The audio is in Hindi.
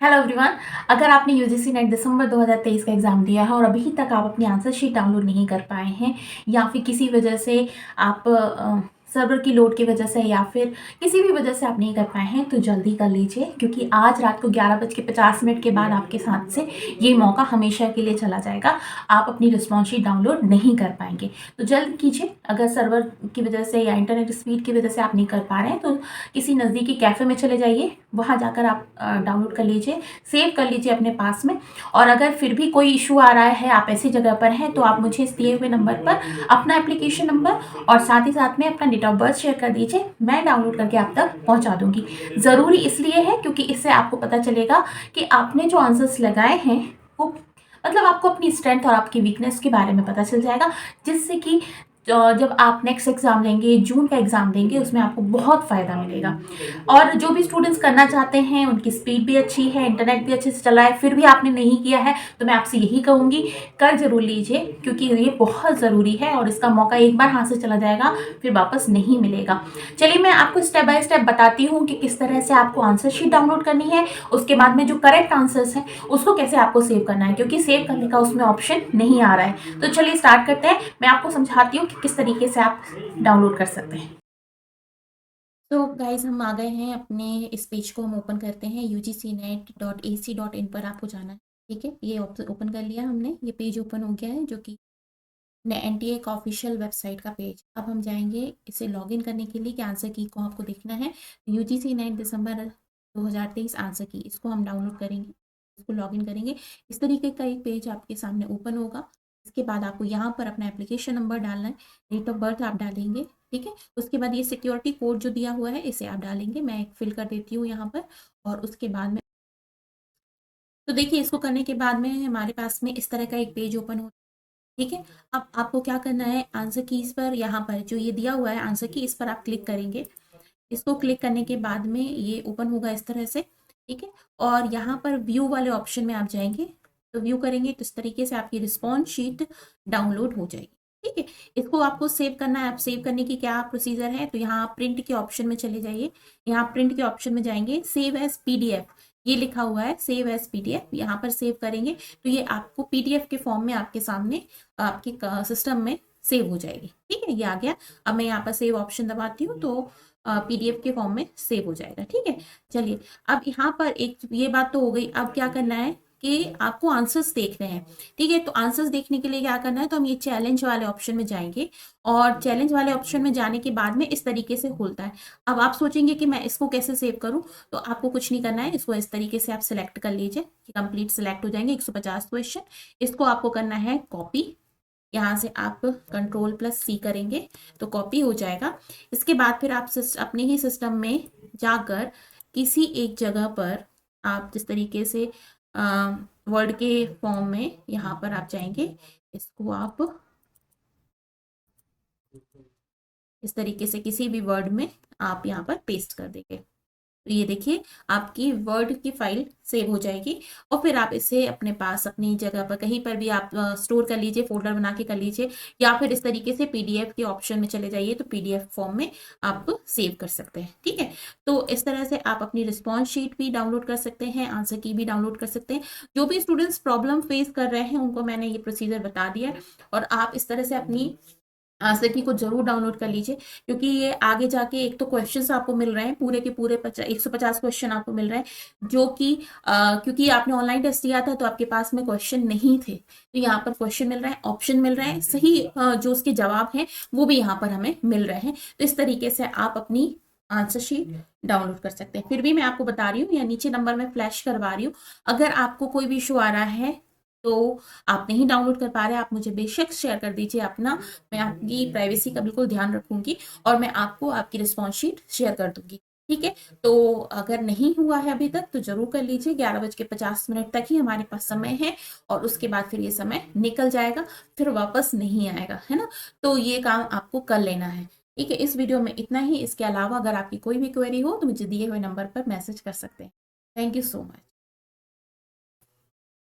Hello everyone. अगर आपने यूजीसी नेट दिसंबर 2023 का एग्ज़ाम दिया है और अभी तक आप अपनी आंसर शीट डाउनलोड नहीं कर पाए हैं या फिर किसी वजह से आप सर्वर की लोड की वजह से या फिर किसी भी वजह से आप नहीं कर पाए हैं तो जल्दी कर लीजिए, क्योंकि आज रात को 11:50 के बाद आपके साथ से ये मौका हमेशा के लिए चला जाएगा। आप अपनी रिस्पॉन्स शीट डाउनलोड नहीं कर पाएंगे, तो जल्द कीजिए। अगर सर्वर की वजह से या इंटरनेट स्पीड की वजह से आप नहीं कर पा रहे हैं तो किसी नज़दीकी कैफ़े में चले जाइए, वहाँ जाकर आप डाउनलोड कर लीजिए, सेव कर लीजिए अपने पास में। और अगर फिर भी कोई इशू आ रहा है, आप ऐसी जगह पर हैं, तो आप मुझे इस दिए हुए नंबर पर अपना एप्लीकेशन नंबर और साथ ही साथ में अपना डेट ऑफ बर्थ शेयर कर दीजिए। मैं डाउनलोड करके आप तक पहुंचा दूंगी। ज़रूरी इसलिए है क्योंकि इससे आपको पता चलेगा कि आपने जो आंसर्स लगाए हैं वो मतलब आपको अपनी स्ट्रेंथ और आपकी वीकनेस के बारे में पता चल जाएगा, जिससे कि जब आप नेक्स्ट एग्ज़ाम देंगे, जून का एग्ज़ाम देंगे, उसमें आपको बहुत फ़ायदा मिलेगा। और जो भी स्टूडेंट्स करना चाहते हैं, उनकी स्पीड भी अच्छी है, इंटरनेट भी अच्छे से चला है, फिर भी आपने नहीं किया है, तो मैं आपसे यही कहूँगी, कर ज़रूर लीजिए, क्योंकि ये बहुत ज़रूरी है और इसका मौका एक बार हाथ से चला जाएगा, फिर वापस नहीं मिलेगा। चलिए मैं आपको स्टेप बाय स्टेप बताती हूँ कि किस तरह से आपको आंसर शीट डाउनलोड करनी है, उसके बाद में जो करेक्ट आंसर्स हैं उसको कैसे आपको सेव करना है, क्योंकि सेव करने का उसमें ऑप्शन नहीं आ रहा है। तो चलिए स्टार्ट करते हैं। मैं आपको समझाती हूँ कि किस तरीके से आप डाउनलोड कर सकते हैं। तो गाइज हम आ गए हैं अपने इस पेज को हम ओपन करते हैं। ugcnet.ac.in पर आपको जाना है। ठीक है, ये ओपन कर लिया हमने, ये पेज ओपन हो गया है जो कि एनटीए का ऑफिशियल वेबसाइट का पेज। अब हम जाएंगे इसे लॉगिन करने के लिए कि आंसर की को आपको देखना है। यूजीसी 9 दिसंबर 2023 आंसर की, इसको हम डाउनलोड करेंगे, इसको लॉगिन करेंगे। इस तरीके का एक पेज आपके सामने ओपन होगा। इसके बाद आपको यहाँ पर अपना एप्लीकेशन नंबर डालना है, डेट ऑफ बर्थ आप डालेंगे। ठीक है, उसके बाद ये सिक्योरिटी कोड जो दिया हुआ है इसे आप डालेंगे। मैं फिल कर देती हूँ यहाँ पर। और उसके बाद में तो देखिए, इसको करने के बाद में हमारे पास में इस तरह का एक पेज ओपन हो। ठीक है, अब आपको क्या करना है, आंसर कीज पर यहाँ पर जो ये दिया हुआ है आंसर की, इस पर आप क्लिक करेंगे। इसको क्लिक करने के बाद में ये ओपन होगा इस तरह से। ठीक है, और यहाँ पर व्यू वाले ऑप्शन में आप जाएंगे, तो व्यू करेंगे तो इस तरीके से आपकी रिस्पॉन्स शीट डाउनलोड हो जाएगी। ठीक है, इसको आपको सेव करना है। आप सेव करने की क्या प्रोसीजर है, तो यहाँ प्रिंट के ऑप्शन में चले जाइए। यहाँ प्रिंट के ऑप्शन में जाएंगे, सेव एज पीडीएफ, ये लिखा हुआ है सेव एज पीडीएफ, यहाँ पर सेव करेंगे तो ये आपको पीडीएफ के फॉर्म में आपके सामने आपके सिस्टम में सेव हो जाएगी। ठीक है, ये आ गया। अब मैं यहाँ पर सेव ऑप्शन दबाती हूँ तो पीडीएफ के फॉर्म में सेव हो जाएगा। ठीक है, चलिए अब यहाँ पर एक ये बात तो हो गई। अब क्या करना है कि आपको आंसर्स देखने हैं। ठीक है, तो आंसर्स देखने के लिए क्या करना है, तो हम ये चैलेंज वाले ऑप्शन में जाएंगे और चैलेंज वाले ऑप्शन में जाने के बाद में इस तरीके से खुलता है। अब आप सोचेंगे कि मैं इसको कैसे सेव करूं, तो आपको कुछ नहीं करना है, इसको इस तरीके से आप सिलेक्ट कर लीजिए कि कंप्लीट सिलेक्ट हो जाएंगे 150 क्वेश्चन। इसको आपको करना है कॉपी, यहाँ से आप कंट्रोल+C करेंगे तो कॉपी हो जाएगा। इसके बाद फिर आप अपने ही सिस्टम में जाकर किसी एक जगह पर आप जिस तरीके से वर्ड के फॉर्म में यहाँ पर आप जाएंगे, इसको आप इस तरीके से किसी भी वर्ड में आप यहाँ पर पेस्ट कर देंगे। तो ये देखिए, आपकी वर्ड की फाइल सेव हो जाएगी और फिर आप इसे अपने पास अपनी जगह पर कहीं पर भी आप स्टोर कर लीजिए, फोल्डर बना के कर लीजिए, या फिर इस तरीके से पीडीएफ के ऑप्शन में चले जाइए तो पीडीएफ फॉर्म में आप सेव कर सकते हैं। ठीक है, तो इस तरह से आप अपनी रिस्पॉन्स शीट भी डाउनलोड कर सकते हैं, आंसर की भी डाउनलोड कर सकते हैं। जो भी स्टूडेंट्स प्रॉब्लम फेस कर रहे हैं उनको मैंने ये प्रोसीजर बता दिया है और आप इस तरह से अपनी आंसर की को जरूर डाउनलोड कर लीजिए, क्योंकि ये आगे जाके एक तो क्वेश्चंस आपको मिल रहे हैं, पूरे के पूरे 150 क्वेश्चन आपको मिल रहे हैं, जो कि क्योंकि आपने ऑनलाइन टेस्ट दिया था तो आपके पास में क्वेश्चन नहीं थे, तो यहाँ पर क्वेश्चन मिल रहे हैं, ऑप्शन मिल रहे हैं, सही जो उसके जवाब हैं वो भी यहाँ पर हमें मिल रहे हैं। तो इस तरीके से आप अपनी आंसर शीट डाउनलोड कर सकते हैं। फिर भी मैं आपको बता रही हूँ, या नीचे नंबर में फ्लैश करवा रही हूँ, अगर आपको कोई भी इशू आ रहा है तो आप नहीं डाउनलोड कर पा रहे, आप मुझे बेशक शेयर कर दीजिए अपना, मैं आपकी प्राइवेसी का बिल्कुल ध्यान रखूंगी और मैं आपको आपकी रिस्पॉन्स शीट शेयर कर दूंगी। ठीक है, तो अगर नहीं हुआ है अभी तक तो जरूर कर लीजिए। 11:50 तक ही हमारे पास समय है और उसके बाद फिर ये समय निकल जाएगा, फिर वापस नहीं आएगा, है ना। तो ये काम आपको कर लेना है। ठीक है, इस वीडियो में इतना ही। इसके अलावा अगर आपकी कोई भी क्वेरी हो तो मुझे दिए हुए नंबर पर मैसेज कर सकते हैं। Thank you so much.